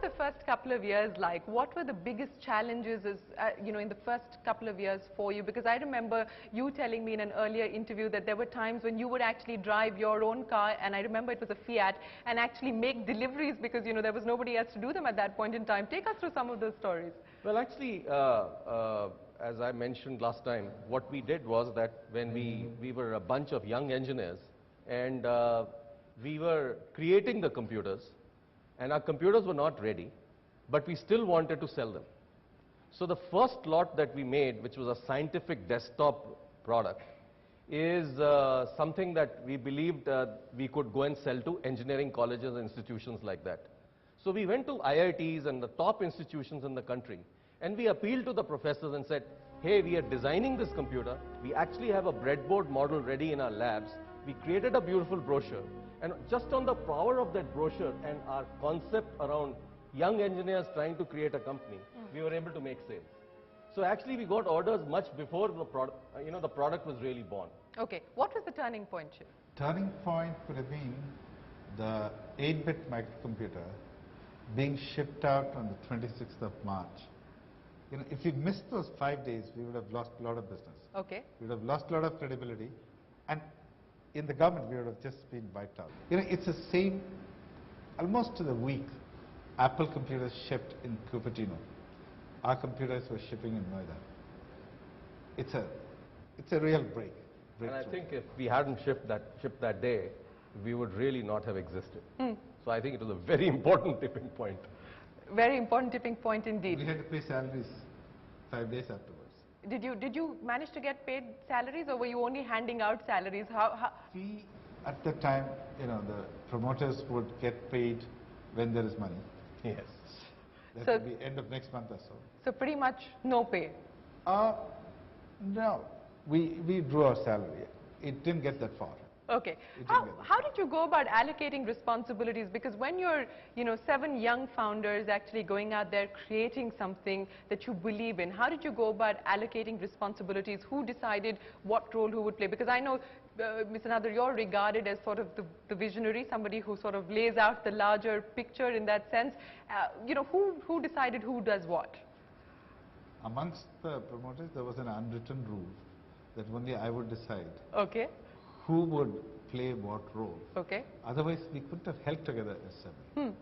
the first couple of years like? What were the biggest challenges in the first couple of years for you? Because I remember you telling me in an earlier interview that there were times when you would actually drive your own car, and I remember it was a Fiat, and actually make deliveries because, there was nobody else to do them at that point in time. Take us through some of those stories. Well, actually, as I mentioned last time, what we did was that when we were a bunch of young engineers, and we were creating the computers, and our computers were not ready, but we still wanted to sell them. So the first lot that we made, which was a scientific desktop product, is something that we believed we could go and sell to engineering colleges and institutions like that. So we went to IITs and the top institutions in the country, and we appealed to the professors and said, hey, we are designing this computer. We actually have a breadboard model ready in our labs. We created a beautiful brochure, and just on the power of that brochure and our concept around young engineers trying to create a company, we were able to make sales. So actually we got orders much before the product, the product was really born. Okay, what was the turning point, Shiv? Turning point would have been the 8-bit microcomputer being shipped out on the 26th of March. If we missed those 5 days, we would have lost a lot of business. Okay. We would have lost a lot of credibility, and in the government we would have just been wiped out. It's the same, almost to the week, Apple computers shipped in Cupertino. Our computers were shipping in Noida. It's a real breakthrough. And I think if we hadn't shipped that day, we would really not have existed. So I think it was a very important tipping point. Very important tipping point indeed. We had to pay salaries 5 days afterwards. Did you manage to get paid salaries, or were you only handing out salaries? How? We, at the time, the promoters would get paid when there is money. Yes. That will be end of next month or so. So pretty much no pay? No. We drew our salary. It didn't get that far. Okay. How did you go about allocating responsibilities? Because when you're, 7 young founders actually going out there creating something that you believe in, how did you go about allocating responsibilities? Who decided what role who would play? Because I know, Mr. Nadar, you're regarded as sort of the visionary, somebody who sort of lays out the larger picture in that sense. Who decided who does what? Amongst the promoters, there was an unwritten rule that only I would decide. Okay. Who would play what role. Okay. Otherwise, we couldn't have held together as 7.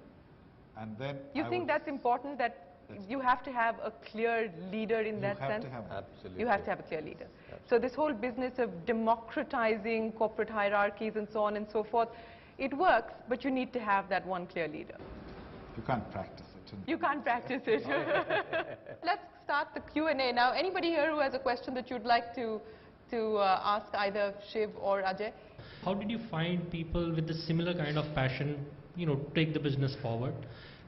And then you think that's important, that you have to have a clear leader in that sense? Absolutely. You have to have a clear leader. So this whole business of democratizing corporate hierarchies and so on and so forth, it works, but you need to have that one clear leader. You can't practice it. You can't practice it. Let's start the Q&A now. Anybody here who has a question that you'd like to ask either Shiv or Ajay? How did you find people with the similar kind of passion, take the business forward?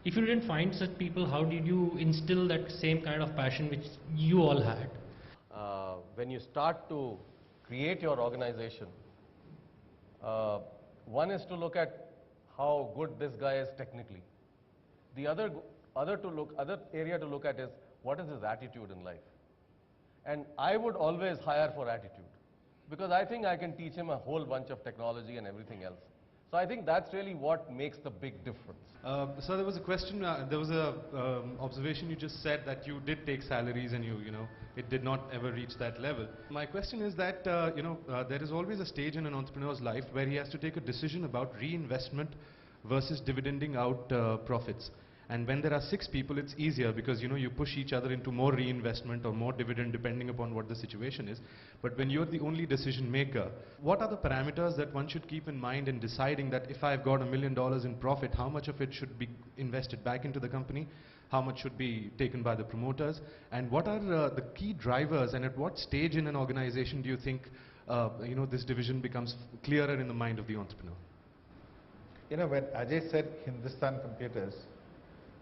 If you didn't find such people, how did you instill that same kind of passion which you all had? When you start to create your organization, one is to look at how good this guy is technically. The other area to look at is what is his attitude in life. And I would always hire for attitude, because I think I can teach him a whole bunch of technology and everything else. So I think that's really what makes the big difference. So there was a question, there was a observation you just said that you did take salaries and it did not ever reach that level. My question is that, there is always a stage in an entrepreneur's life where he has to take a decision about reinvestment versus dividending out profits. And when there are 6 people, it's easier because you push each other into more reinvestment or more dividend depending upon what the situation is. But when you're the only decision maker, what are the parameters that one should keep in mind in deciding that if I've got $1 million in profit, how much of it should be invested back into the company? How much should be taken by the promoters? And what are the key drivers, and at what stage in an organization do you think this division becomes clearer in the mind of the entrepreneur? When Ajay said Hindustan Computers,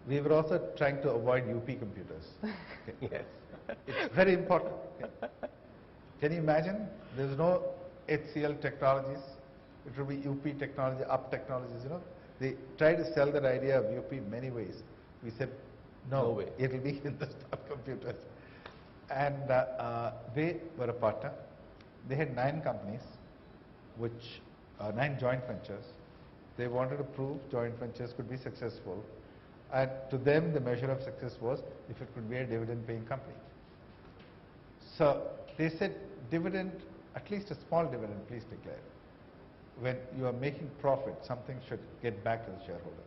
we were also trying to avoid UP computers. Yes. It's very important. Can you imagine? There's no HCL Technologies. It will be UP Technology, UP Technologies, They tried to sell that idea of UP in many ways. We said, no way. It will be Hindustan Computers. And they were a partner. They had 9 companies, 9 joint ventures. They wanted to prove joint ventures could be successful. And to them, the measure of success was if it could be a dividend-paying company. So they said, dividend, at least a small dividend, please declare. When you are making profit, something should get back to the shareholder.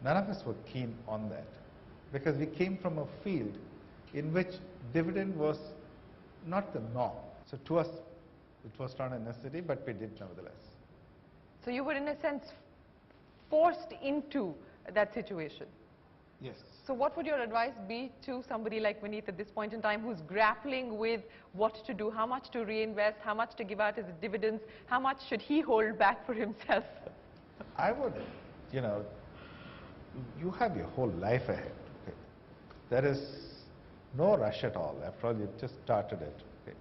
None of us were keen on that because we came from a field in which dividend was not the norm. So to us, it was not a necessity, but we did nevertheless. So you were in a sense forced into that situation. Yes. So what would your advice be to somebody like Vineet at this point in time who's grappling with what to do, how much to reinvest, how much to give out as dividends, how much should he hold back for himself? I would, you know, you have your whole life ahead. Okay? There is no rush at all. After all, you've just started it. Okay?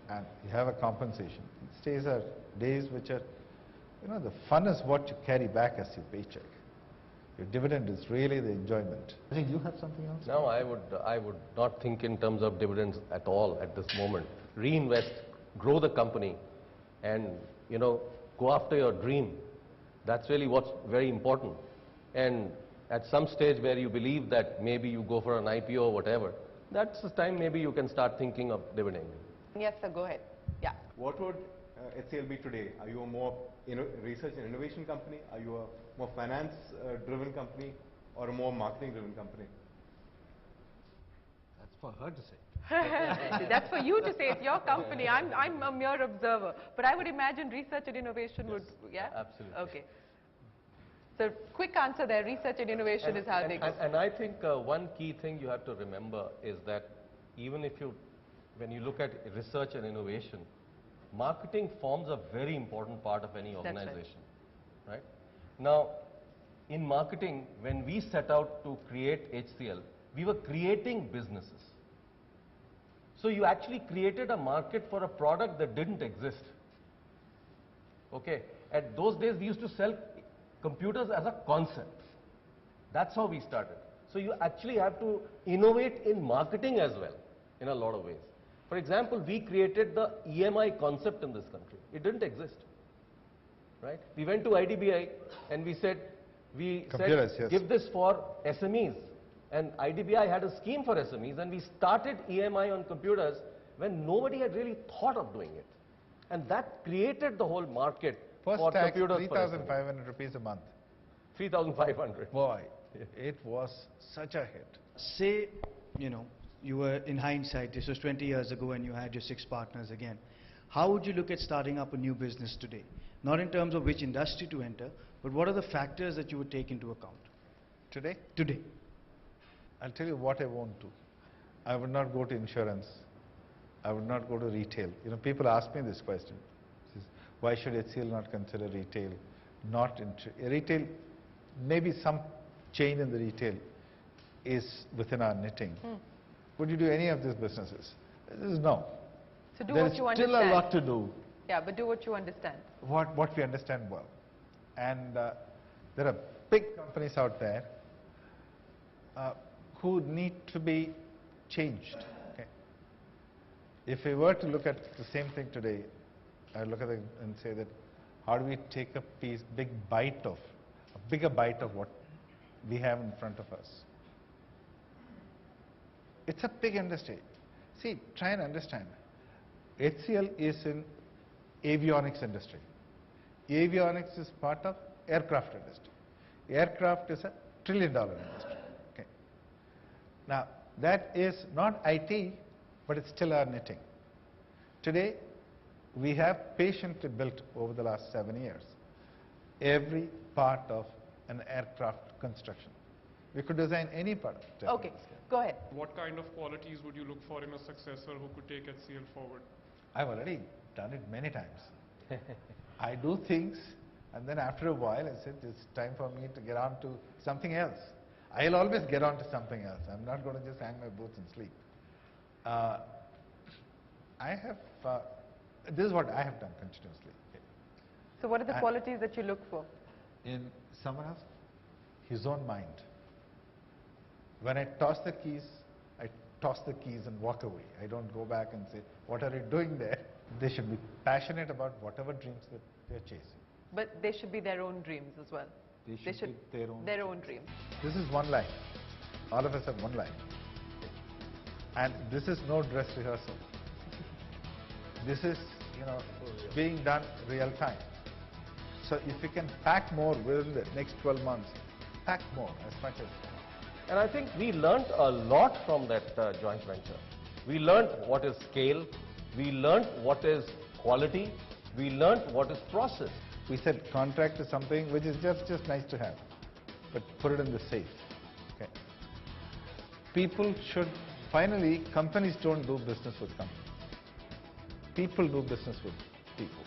And you have a compensation. These days are days which are, you know, the fun is what you carry back as your paycheck. Your dividend is really the enjoyment. I think you have something else? No, I would not think in terms of dividends at all at this moment. Reinvest, grow the company, and, you know, go after your dream. That's really what's very important. And at some stage where you believe that maybe you go for an IPO or whatever, that's the time maybe you can start thinking of dividend. Yes, sir, go ahead. Yeah. What would HCL be today? Are you a more research and innovation company? Are you a more finance-driven company or a more marketing-driven company? That's for her to say. That's for you to say. It's your company. I'm a mere observer. But I would imagine research and innovation would, yeah? Absolutely. Okay. So quick answer there, research and innovation is how they go. And I think one key thing you have to remember is that even if when you look at research and innovation, marketing forms a very important part of any organization, right? Now, in marketing, when we set out to create HCL, we were creating businesses. So you actually created a market for a product that didn't exist. Okay, at those days we used to sell computers as a concept. That's how we started. So you actually have to innovate in marketing as well, in a lot of ways. For example, we created the EMI concept in this country. It didn't exist, right? We went to IDBI and we said, Computers, yes. give this for SMEs. And IDBI had a scheme for SMEs, and we started EMI on computers when nobody had really thought of doing it. And that created the whole market First for tax, computers. 3,500 rupees a month. 3,500. Boy, it was such a hit. Say, you know, you were, in hindsight, this was 20 years ago and you had your 6 partners again. How would you look at starting up a new business today? Not in terms of which industry to enter, but what are the factors that you would take into account? Today, Today. I'll tell you what I won't do. I would not go to insurance. I would not go to retail. You know, people ask me this question. Why should HCL not consider retail? Not retail, maybe some chain in the retail is within our knitting. Would you do any of these businesses? This is no. So do There what is you still understand. a lot to do. Yeah, but do what you understand. What we understand well. And there are big companies out there who need to be changed. Okay? If we were to look at the same thing today, I look at it and say that how do we take a bigger bite of what we have in front of us? It's a big industry. See, try and understand. HCL is in avionics industry. Avionics is part of aircraft industry. Aircraft is a $1 trillion industry. Okay. Now, that is not IT, but it's still our knitting. Today, we have patiently built over the last 7 years every part of an aircraft construction. We could design any part of it. Okay, go ahead. What kind of qualities would you look for in a successor who could take HCL forward? I've already done it many times. I do things, and then after a while I said, it's time for me to get on to something else. I'll always get on to something else. I'm not going to just hang my boots and sleep. This is what I have done continuously. Okay. So what are the qualities that you look for? In someone else, his own mind. When I toss the keys and walk away. I don't go back and say, what are you doing there? They should be passionate about whatever dreams that they're chasing. But they should be their own dreams as well. They should pick their own dream. This is one line. All of us have one line. And this is no dress rehearsal. This is, being done real time. So if you can pack more within the next 12 months, pack more as much as. And I think we learned a lot from that joint venture. We learned what is scale, we learned what is quality, we learned what is process. We said contract is something which is just nice to have, but put it in the safe. Okay. People should, finally, companies don't do business with companies. People do business with people.